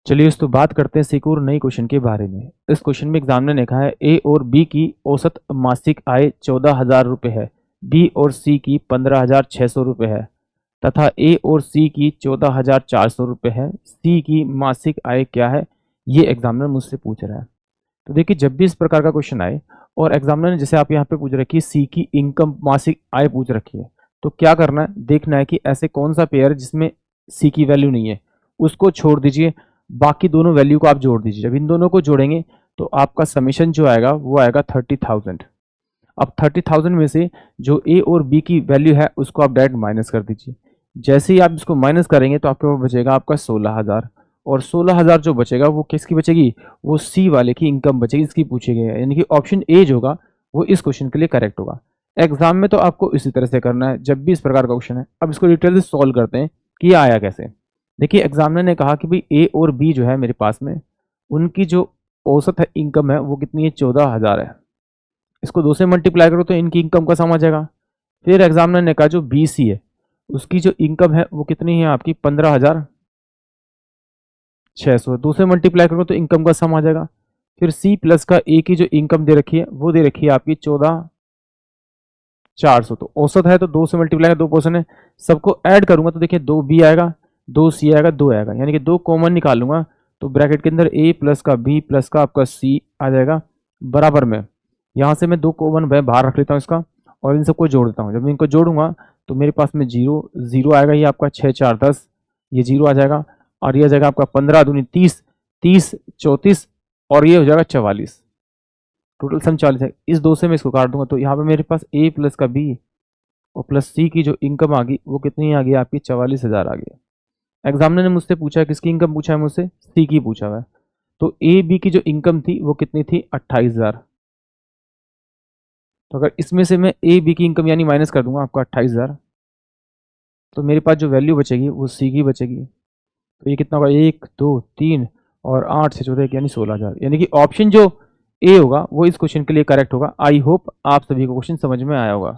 चलिए इस तो बात करते हैं एक और नई क्वेश्चन के बारे में। इस क्वेश्चन में एग्जाम ने लिखा है ए और बी की औसत मासिक आय 14,000 रुपये है, बी और सी की 15,600 रुपये है तथा ए और सी की 14,400 रुपये है। सी की मासिक आय क्या है, ये एग्जामिनर मुझसे पूछ रहा है। तो देखिए जब भी इस प्रकार का क्वेश्चन आए और एग्जामिनर ने जैसे आप यहाँ पे पूछ रखी है सी की इनकम मासिक आय पूछ रखी है, तो क्या करना है, देखना है कि ऐसे कौन सा पेयर है जिसमें सी की वैल्यू नहीं है, उसको छोड़ दीजिए, बाकी दोनों वैल्यू को आप जोड़ दीजिए। जब इन दोनों को जोड़ेंगे तो आपका समीशन जो आएगा वो आएगा 30,000। अब 30,000 में से जो ए और बी की वैल्यू है उसको आप डायरेक्ट माइनस कर दीजिए। जैसे ही आप इसको माइनस करेंगे तो आपके पास बचेगा आपका 16,000, और 16,000 जो बचेगा वो किसकी बचेगी, वो सी वाले की इनकम बचेगी, इसकी पूछी गई है। यानी कि ऑप्शन ए जो होगा वो इस क्वेश्चन के लिए करेक्ट होगा। एग्जाम में तो आपको इसी तरह से करना है जब भी इस प्रकार का क्वेश्चन है। अब इसको डिटेल से सॉल्व करते हैं कि यह आया कैसे। देखिए एग्जामिनर ने कहा कि भाई ए और बी जो है मेरे पास में, उनकी जो औसत है इनकम है वो कितनी है, 14,000 है। इसको 2 से मल्टीप्लाई करो तो इनकी इनकम का सम आ जाएगा। फिर एग्जामिनर ने कहा जो बी सी है उसकी जो इनकम है वो कितनी है आपकी 15,600, 2 से मल्टीप्लाई करो तो इनकम का सम आ जाएगा। फिर सी प्लस का ए की जो इनकम दे रखी है वो दे रखी है आपकी 14,400, तो औसत है तो 2 से मल्टीप्लाई, 2 पोर्शन है, सबको ऐड करूंगा तो देखिए 2 बी आएगा, 2 सी आएगा, 2 आएगा, यानी कि 2 कॉमन निकाल लूंगा तो ब्रैकेट के अंदर ए प्लस का बी प्लस का आपका सी आ जाएगा बराबर में। यहाँ से मैं 2 कॉमन मैं बाहर रख लेता हूँ इसका और इन सबको जोड़ देता हूँ। जब मैं इनको जोड़ूंगा तो मेरे पास में जीरो जीरो आएगा, ये आपका 6 4 10, ये जीरो आ जाएगा, और ये आ जाएगा आपका 15 दूनी 30, 30 34, और ये हो जाएगा 44। टोटल सम 40 है। इस 2 से मैं इसको काट दूंगा तो यहाँ पे मेरे पास ए प्लस का बी और प्लस सी की जो इनकम आ गई वो कितनी आ गई आपकी 44,000 आ गई। एग्जामिनर ने मुझसे पूछा है किसकी इनकम पूछा है, मुझसे सी की पूछा हुआ है। तो ए बी की जो इनकम थी वो कितनी थी, 28,000। तो अगर इसमें से मैं ए बी की इनकम यानी माइनस कर दूंगा आपका 28,000, तो मेरे पास जो वैल्यू बचेगी वो सी की बचेगी। तो ये कितना होगा, 1 2 3 और 8 से 14 यानी 16,000। यानी कि ऑप्शन जो ए होगा वो इस क्वेश्चन के लिए करेक्ट होगा। आई होप आप सभी को क्वेश्चन समझ में आया होगा।